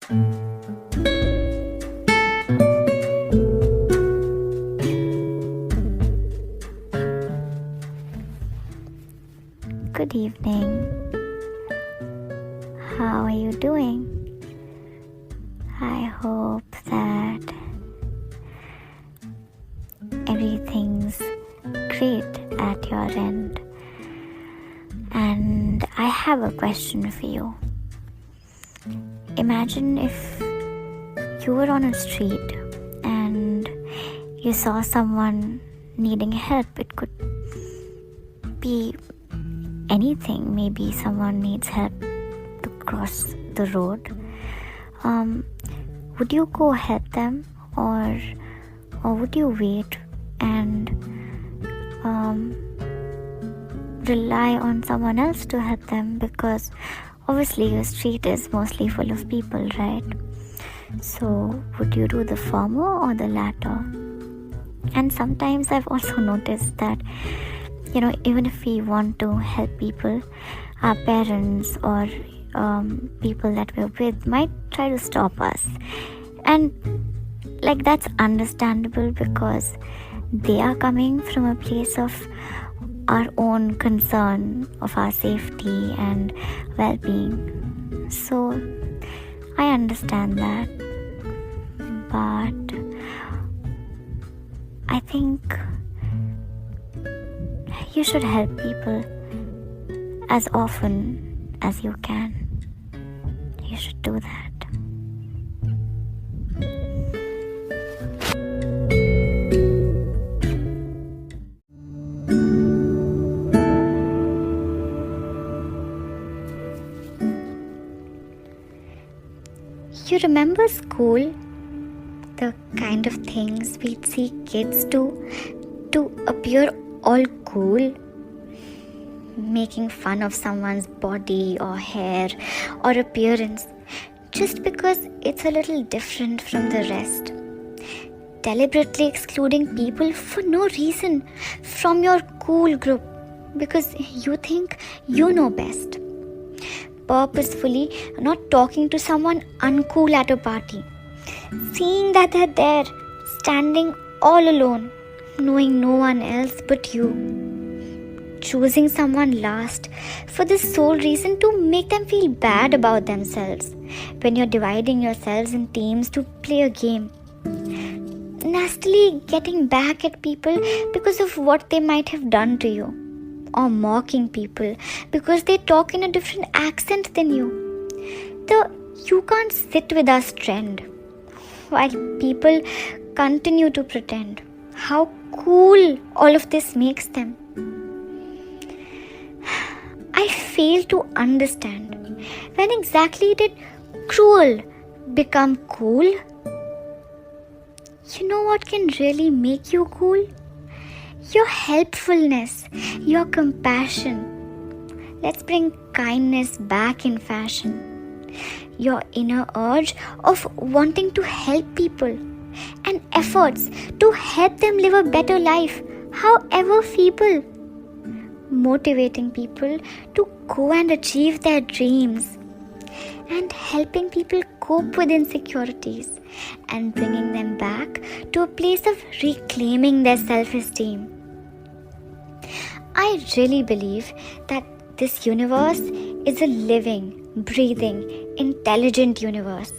Good evening. How are you doing? I hope that everything's great at your end. And I have a question for you. Imagine if you were on a street and you saw someone needing help. It could be anything. Maybe someone needs help to cross the road. Would you go help them, or would you wait and rely on someone else to help them? Because obviously your street is mostly full of people, right? So would you do the former or the latter? And sometimes I've also noticed that, even if we want to help people, our parents or people that we're with might try to stop us. And that's understandable, because they are coming from a place of our own concern of our safety and well-being. So I understand that, but I think you should help people as often as you can. You should do that. You remember school? The kind of things we'd see kids do to appear all cool? Making fun of someone's body or hair or appearance just because it's a little different from the rest. Deliberately excluding people for no reason from your cool group because you think you know best. Purposefully not talking to someone uncool at a party. Seeing that they're there, standing all alone, knowing no one else but you. Choosing someone last for the sole reason to make them feel bad about themselves when you're dividing yourselves in teams to play a game. Nastily getting back at people because of what they might have done to you. Or mocking people because they talk in a different accent than you. The "you can't sit with us" trend. While people continue to pretend how cool all of this makes them. I fail to understand when exactly did cruel become cool? You know what can really make you cool? Your helpfulness, your compassion. Let's bring kindness back in fashion. Your inner urge of wanting to help people and efforts to help them live a better life, however feeble. Motivating people to go and achieve their dreams. And helping people cope with insecurities and bringing them back to a place of reclaiming their self-esteem. I really believe that this universe is a living, breathing, intelligent universe.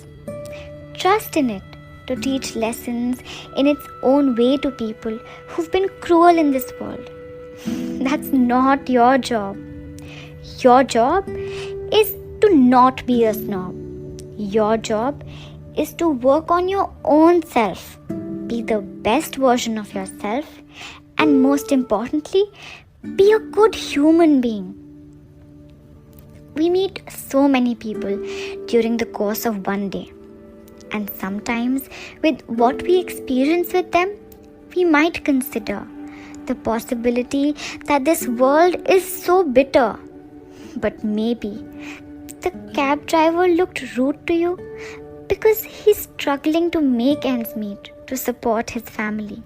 Trust in it to teach lessons in its own way to people who've been cruel in this world. That's not your job. Your job is to not be a snob. Your job is to work on your own self, be the best version of yourself, and most importantly, be a good human being. We meet so many people during the course of one day, and sometimes with what we experience with them, we might consider the possibility that this world is so bitter. But maybe the cab driver looked rude to you because he's struggling to make ends meet to support his family.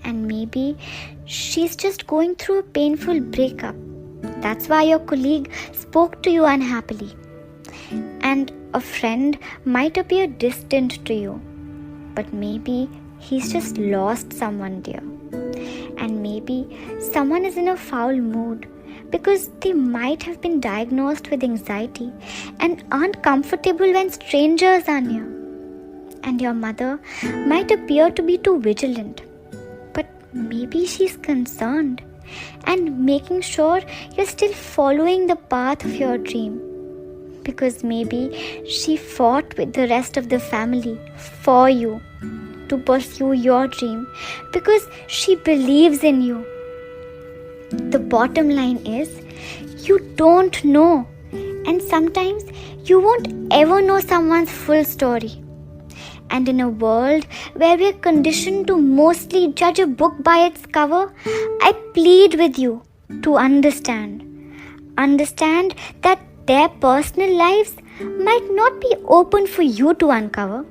And maybe she's just going through a painful breakup. That's why your colleague spoke to you unhappily. And A friend might appear distant to you, but maybe he's just lost someone dear. And maybe someone is in a foul mood because they might have been diagnosed with anxiety and aren't comfortable when strangers are near. And your mother might appear to be too vigilant, but maybe she's concerned and making sure you're still following the path of your dream. Because maybe she fought with the rest of the family for you to pursue your dream because she believes in you. The bottom line is, you don't know, and sometimes you won't ever know someone's full story. And in a world where we're conditioned to mostly judge a book by its cover, I plead with you to understand that their personal lives might not be open for you to uncover,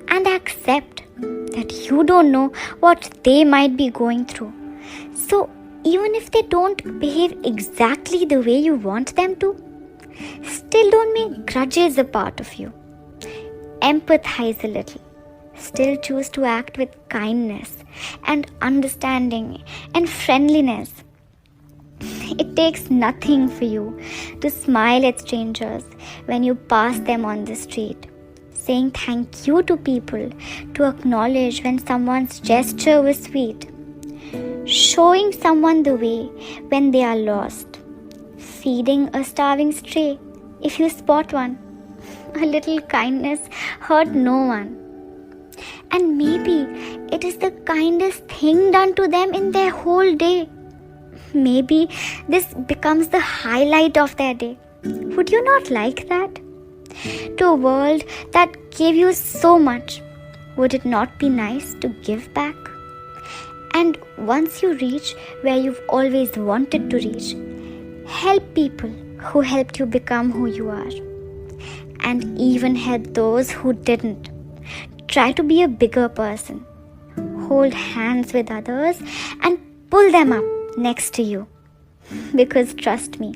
and accept that you don't know what they might be going through. So even if they don't behave exactly the way you want them to, still don't make grudges a part of you. Empathize a little. Still choose to act with kindness and understanding and friendliness. It takes nothing for you to smile at strangers when you pass them on the street, saying thank you to people, to acknowledge when someone's gesture was sweet, showing someone the way when they are lost, feeding a starving stray if you spot one. A little kindness hurt no one. And maybe it is the kindest thing done to them in their whole day. Maybe this becomes the highlight of their day. Would you not like that? To a world that gave you so much, would it not be nice to give back? And once you reach where you've always wanted to reach, help people who helped you become who you are. And even help those who didn't. Try to be a bigger person. Hold hands with others and pull them up next to you. Because trust me,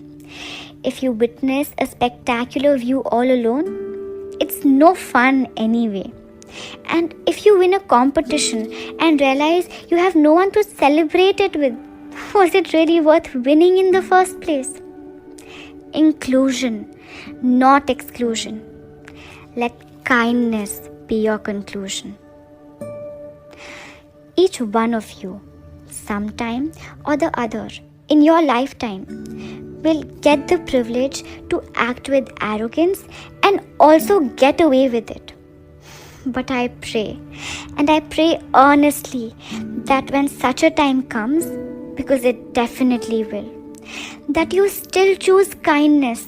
if you witness a spectacular view all alone, it's no fun anyway. And if you win a competition and realize you have no one to celebrate it with, was it really worth winning in the first place? Inclusion, not exclusion. Let kindness be your conclusion. Each one of you, sometime or the other, in your lifetime, will get the privilege to act with arrogance and also get away with it. But I pray, and I pray earnestly, that when such a time comes, because it definitely will, that you still choose kindness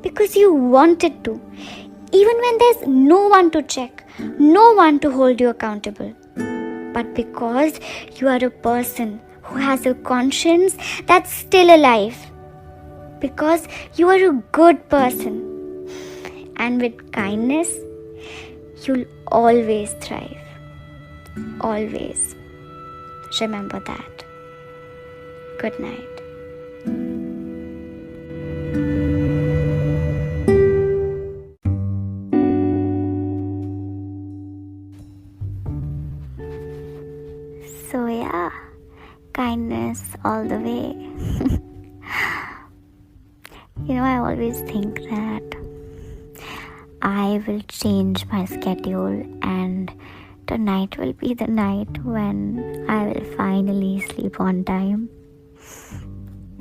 because you want it to, even when there's no one to check, no one to hold you accountable, but because you are a person who has a conscience that's still alive, because you are a good person, and with kindness, you'll always thrive. Always. Remember that. Good night. So yeah, kindness all the way. I always think that I will change my schedule and tonight will be the night when I will finally sleep on time.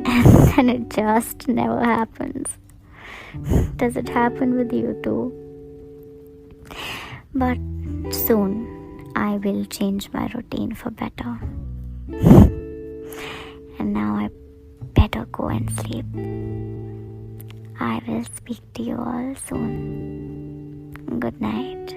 And then it just never happens. Does it happen with you too? But soon I will change my routine for better. And now I better go and sleep. I will speak to you all soon. Good night.